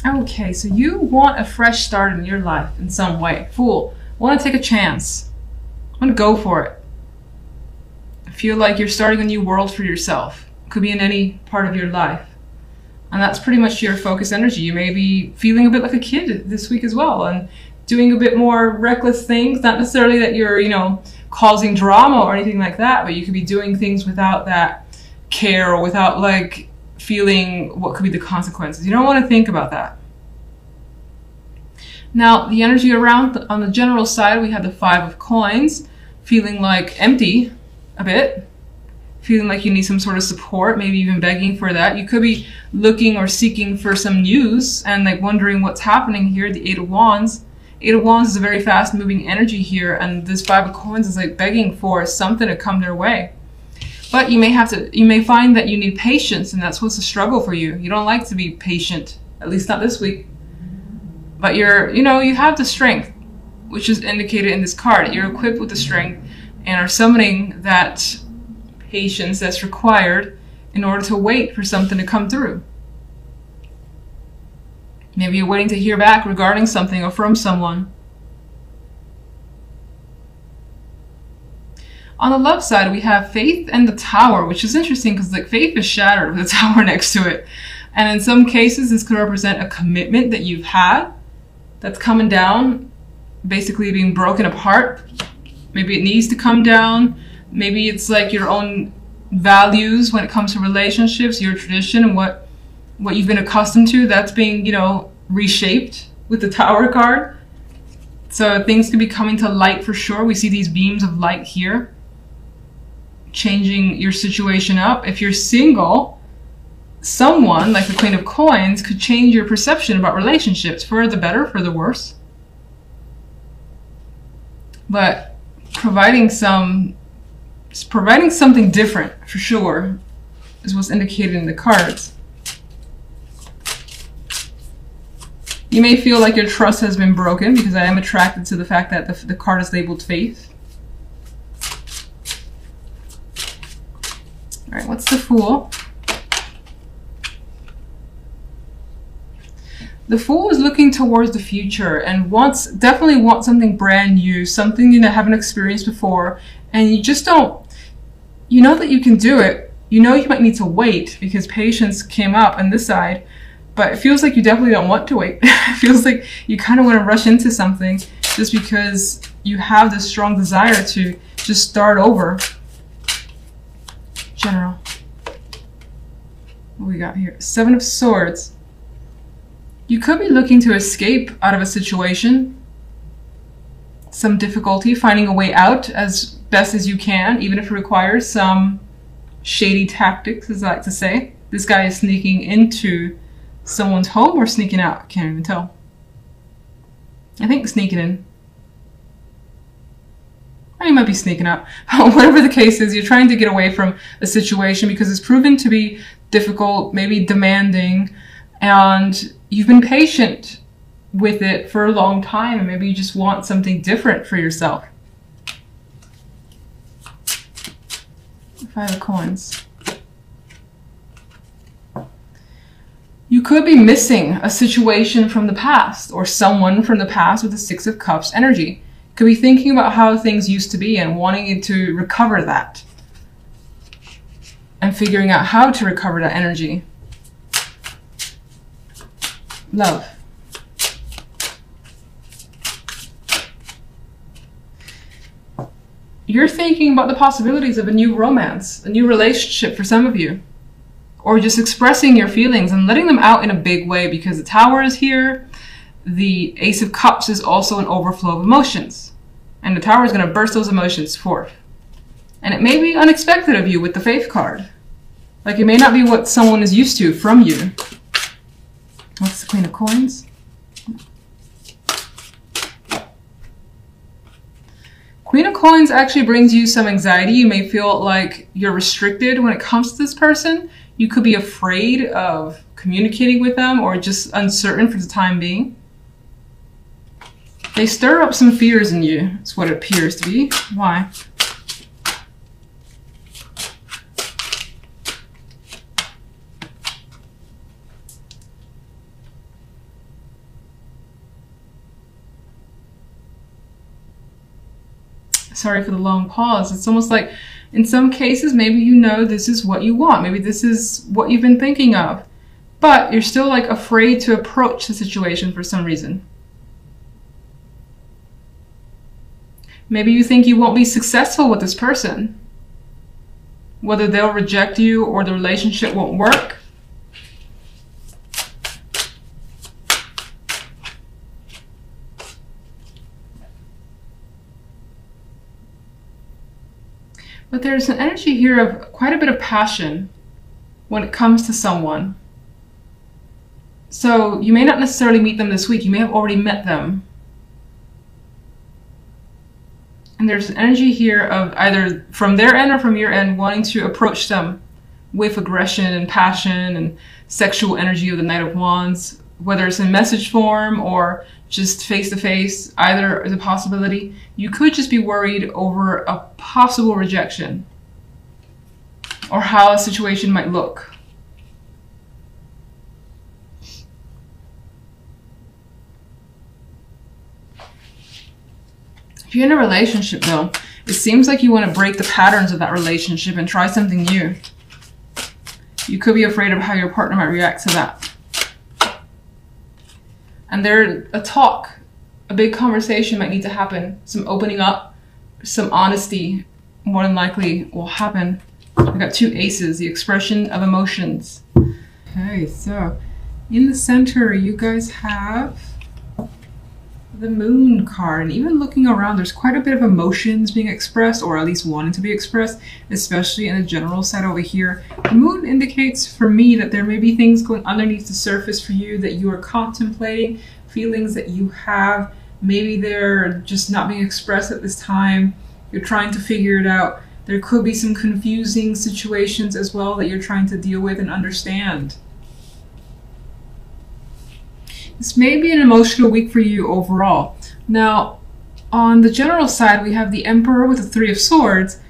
Okay, so you want a fresh start in your life in some way. Fool. Want to take a chance. Want to go for it. Feel like you're starting a new world for yourself. Could be in any part of your life. And that's pretty much your focus energy. You may be feeling a bit like a kid this week as well and doing a bit more reckless things. Not necessarily that you're, causing drama or anything like that, but you could be doing things without that care or without like feeling what could be the consequences. You don't want to think about that. Now, the energy around on the general side, we have the 5 of coins, feeling like empty a bit, feeling like you need some sort of support, maybe even begging for that. You could be looking or seeking for some news and like wondering what's happening here. The 8 of Wands. 8 of Wands is a very fast moving energy here, and this 5 of coins is like begging for something to come their way. But you may find that you need patience, and that's what's a struggle for you. You don't like to be patient, at least not this week. But you have the strength, which is indicated in this card. You're equipped with the strength and are summoning that patience that's required in order to wait for something to come through. Maybe you're waiting to hear back regarding something or from someone. On the love side, we have Faith and the Tower, which is interesting because like Faith is shattered with the Tower next to it. And in some cases, this could represent a commitment that you've had that's coming down, basically being broken apart. Maybe it needs to come down. Maybe it's like your own values when it comes to relationships, your tradition, and what you've been accustomed to, that's being, reshaped with the Tower card. So things could be coming to light for sure. We see these beams of light here, changing your situation up. If you're single, someone like the Queen of Coins could change your perception about relationships for the better, for the worse. But providing something different for sure is what's indicated in the cards. You may feel like your trust has been broken, because I am attracted to the fact that the card is labeled Faith. All right, what's the Fool? The Fool is looking towards the future and definitely wants something brand new, something you haven't experienced before, and you just don't, you know that you can do it. You know you might need to wait because patience came up on this side, but it feels like you definitely don't want to wait. It feels like you kind of want to rush into something just because you have this strong desire to just start over. General. What we got here? 7 of Swords. You could be looking to escape out of a situation, some difficulty, finding a way out as best as you can, even if it requires some shady tactics, as I like to say. This guy is sneaking into someone's home or sneaking out. I can't even tell. I think sneaking in. Or he might be sneaking out. Whatever the case is, you're trying to get away from a situation because it's proven to be difficult, maybe demanding, and you've been patient with it for a long time, and maybe you just want something different for yourself. 5 of Coins. You could be missing a situation from the past or someone from the past with the 6 of Cups energy. Could be thinking about how things used to be and wanting it to recover that. And figuring out how to recover that energy. Love. You're thinking about the possibilities of a new romance, a new relationship for some of you. Or just expressing your feelings and letting them out in a big way, because the Tower is here. The Ace of Cups is also an overflow of emotions. And the Tower is going to burst those emotions forth. And it may be unexpected of you with the Faith card. Like it may not be what someone is used to from you. What's the Queen of Coins? Queen of Coins actually brings you some anxiety. You may feel like you're restricted when it comes to this person. You could be afraid of communicating with them or just uncertain for the time being. They stir up some fears in you. That's what it appears to be. Why? Sorry for the long pause. It's almost like in some cases, maybe you know this is what you want. Maybe this is what you've been thinking of. But you're still like afraid to approach the situation for some reason. Maybe you think you won't be successful with this person. Whether they'll reject you or the relationship won't work. But there's an energy here of quite a bit of passion when it comes to someone. So you may not necessarily meet them this week. You may have already met them. And there's an energy here of either from their end or from your end wanting to approach them with aggression and passion and sexual energy of the Knight of Wands, whether it's in message form or just face-to-face, either is a possibility. You could just be worried over a possible rejection or how a situation might look. If you're in a relationship though, it seems like you want to break the patterns of that relationship and try something new. You could be afraid of how your partner might react to that. And a big conversation might need to happen. Some opening up, some honesty more than likely will happen. I got 2 aces, the expression of emotions. Okay, so in the center, you guys have the Moon card. And even looking around, there's quite a bit of emotions being expressed, or at least wanting to be expressed, especially in the general side over here. The Moon indicates for me that there may be things going underneath the surface for you that you are contemplating, feelings that you have. Maybe they're just not being expressed at this time. You're trying to figure it out. There could be some confusing situations as well that you're trying to deal with and understand. This may be an emotional week for you overall. Now, on the general side, we have the Emperor with the 3 of Swords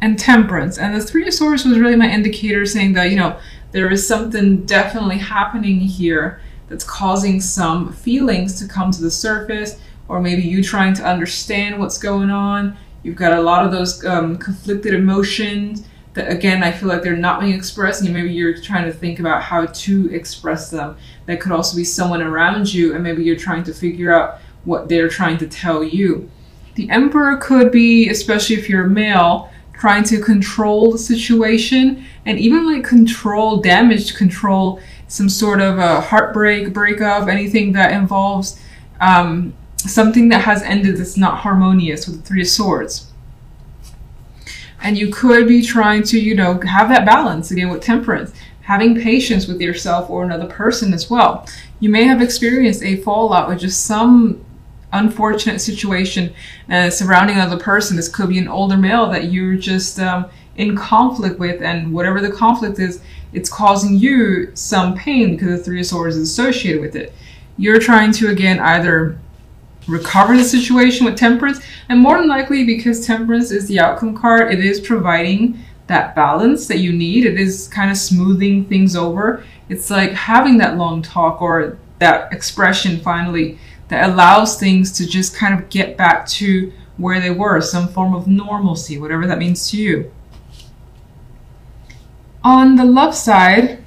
and Temperance. And the 3 of Swords was really my indicator saying that, you know, there is something definitely happening here that's causing some feelings to come to the surface, or maybe you trying to understand what's going on. You've got a lot of those conflicted emotions that, again, I feel like they're not being expressed, and maybe you're trying to think about how to express them. That could also be someone around you, and maybe you're trying to figure out what they're trying to tell you. The Emperor could be, especially if you're a male, trying to control the situation, and even like control damage, control some sort of a heartbreak, breakup, anything that involves something that has ended that's not harmonious with the 3 of Swords. And you could be trying to, you know, have that balance again with Temperance, having patience with yourself or another person as well. You may have experienced a fallout with just some unfortunate situation surrounding another person. This could be an older male that you're just in conflict with, and whatever the conflict is, it's causing you some pain because the 3 of Swords is associated with it. You're trying to, again, either recover the situation with Temperance, and more than likely, because Temperance is the outcome card, it is providing that balance that you need. It is kind of smoothing things over. It's like having that long talk or that expression finally that allows things to just kind of get back to where they were, some form of normalcy, whatever that means to you. On the love side,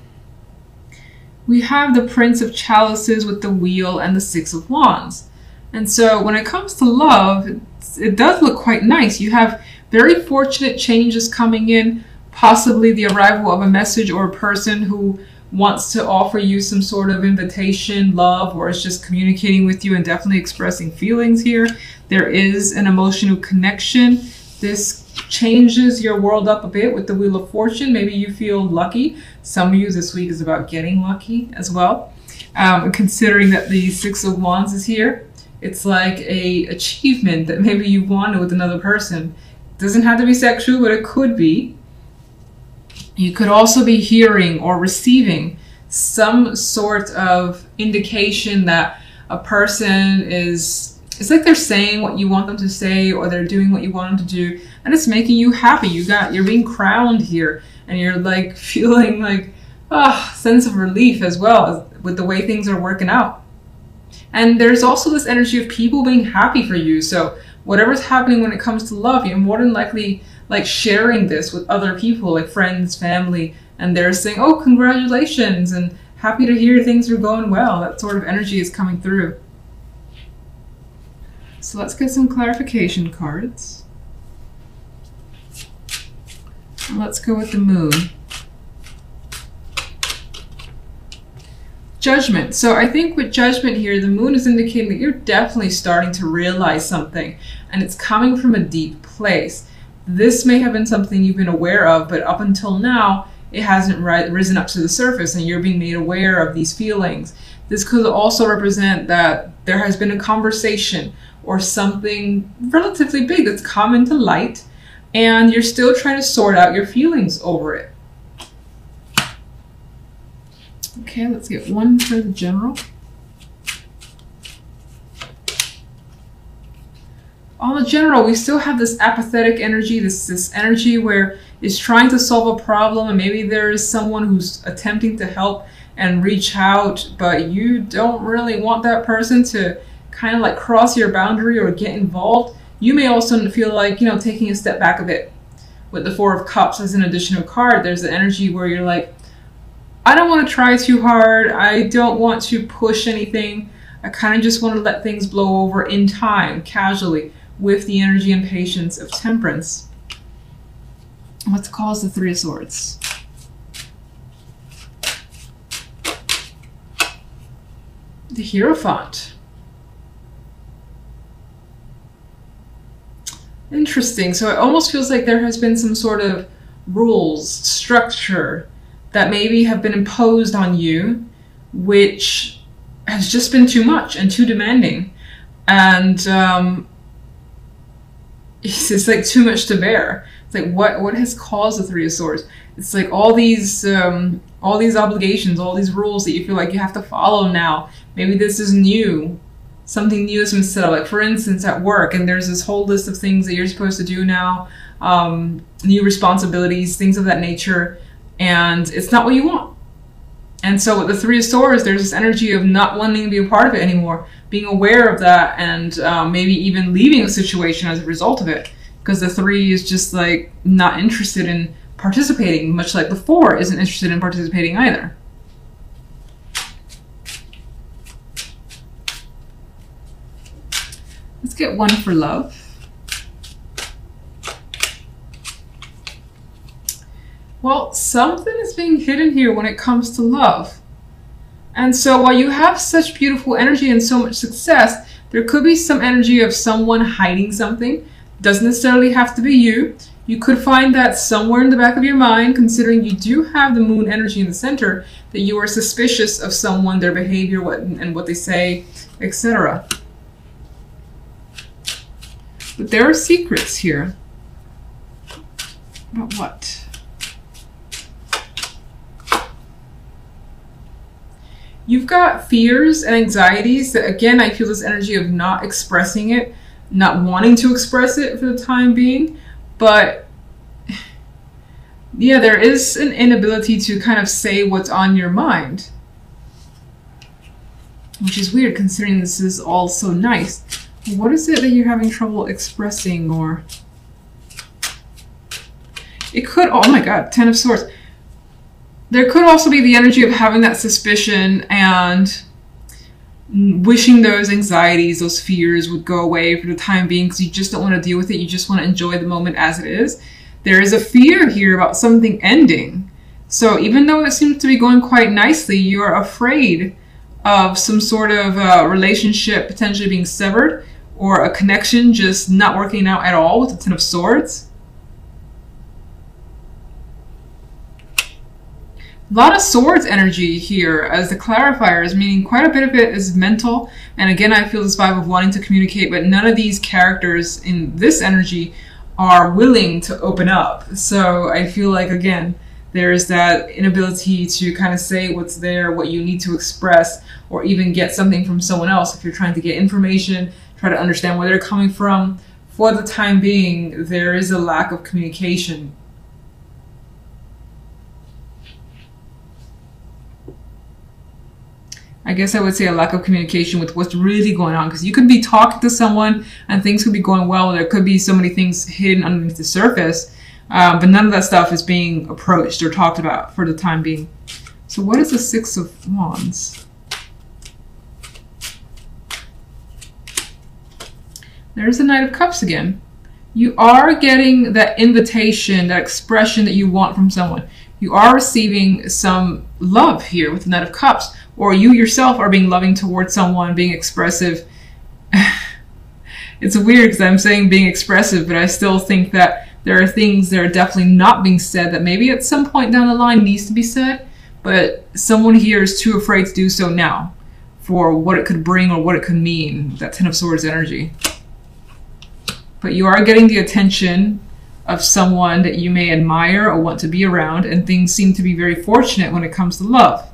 we have the Prince of Chalices with the Wheel and the 6 of Wands. And so when it comes to love, it does look quite nice. You have very fortunate changes coming in, possibly the arrival of a message or a person who wants to offer you some sort of invitation, love, or is just communicating with you and definitely expressing feelings here. There is an emotional connection. This changes your world up a bit with the Wheel of Fortune. Maybe you feel lucky. Some of you this week is about getting lucky as well. Considering that the 6 of Wands is here, it's like a achievement that maybe you wanted with another person. It doesn't have to be sexual, but it could be. You could also be hearing or receiving some sort of indication that a person is, it's like they're saying what you want them to say, or they're doing what you want them to do, and it's making you happy. You're being crowned here, and you're like feeling like sense of relief as well with the way things are working out. And there's also this energy of people being happy for you. So whatever's happening when it comes to love, you're more than likely like sharing this with other people, like friends, family, and they're saying, oh, congratulations, and happy to hear things are going well. That sort of energy is coming through. So let's get some clarification cards. And let's go with the moon. Judgment. So I think with judgment here, the moon is indicating that you're definitely starting to realize something, and it's coming from a deep place. This may have been something you've been aware of, but up until now, it hasn't risen up to the surface, and you're being made aware of these feelings. This could also represent that there has been a conversation or something relatively big that's come into light, and you're still trying to sort out your feelings over it. Okay, let's get one for the general. On the general, we still have this apathetic energy, this energy where it's trying to solve a problem, and maybe there is someone who's attempting to help and reach out, but you don't really want that person to kind of like cross your boundary or get involved. You may also feel like, you know, taking a step back a bit. With the Four of Cups as an additional card, there's the energy where you're like, I don't want to try too hard. I don't want to push anything. I kind of just want to let things blow over in time, casually, with the energy and patience of Temperance. Let's cause the Three of Swords. The Hierophant. Interesting. So it almost feels like there has been some sort of rules, structure that maybe have been imposed on you, which has just been too much and too demanding. And it's like too much to bear. It's like, what has caused the Three of Swords? It's like all these obligations, all these rules that you feel like you have to follow now. Maybe this is new. Something new has been set up, like for instance at work, and there's this whole list of things that you're supposed to do now, new responsibilities, things of that nature, and it's not what you want. And so with the Three of Swords, there's this energy of not wanting to be a part of it anymore, being aware of that, and maybe even leaving a situation as a result of it, because the Three is just like not interested in participating, much like the Four isn't interested in participating either. Let's get one for love. Well, something is being hidden here when it comes to love. And so while you have such beautiful energy and so much success, there could be some energy of someone hiding something. Doesn't necessarily have to be you. You could find that somewhere in the back of your mind, considering you do have the moon energy in the center, that you are suspicious of someone, their behavior, what they say, etc. But there are secrets here. About what? You've got fears and anxieties that, again, I feel this energy of not expressing it, not wanting to express it for the time being. But yeah, there is an inability to kind of say what's on your mind. Which is weird considering this is all so nice. What is it that you're having trouble expressing? Or it could, oh my god, Ten of Swords. There could also be the energy of having that suspicion and wishing those anxieties, those fears would go away for the time being because you just don't want to deal with it. You just want to enjoy the moment as it is. There is a fear here about something ending. So even though it seems to be going quite nicely, you're afraid of some sort of relationship potentially being severed, or a connection just not working out at all with the Ten of Swords. A lot of swords energy here as the clarifiers, meaning quite a bit of it is mental. And again, I feel this vibe of wanting to communicate, but none of these characters in this energy are willing to open up. So I feel like, again, there's that inability to kind of say what's there, what you need to express, or even get something from someone else. If you're trying to get information, try to understand where they're coming from. For the time being, there is a lack of communication. I guess I would say a lack of communication with what's really going on, because you could be talking to someone and things could be going well. There could be so many things hidden underneath the surface, but none of that stuff is being approached or talked about for the time being. So what is the Six of Wands? There's the Knight of Cups again. You are getting that invitation, that expression that you want from someone. You are receiving some love here with the Knight of Cups. Or you yourself are being loving towards someone, being expressive. It's weird because I'm saying being expressive, but I still think that there are things that are definitely not being said that maybe at some point down the line needs to be said, but someone here is too afraid to do so now for what it could bring or what it could mean, that Ten of Swords energy. But you are getting the attention of someone that you may admire or want to be around, and things seem to be very fortunate when it comes to love.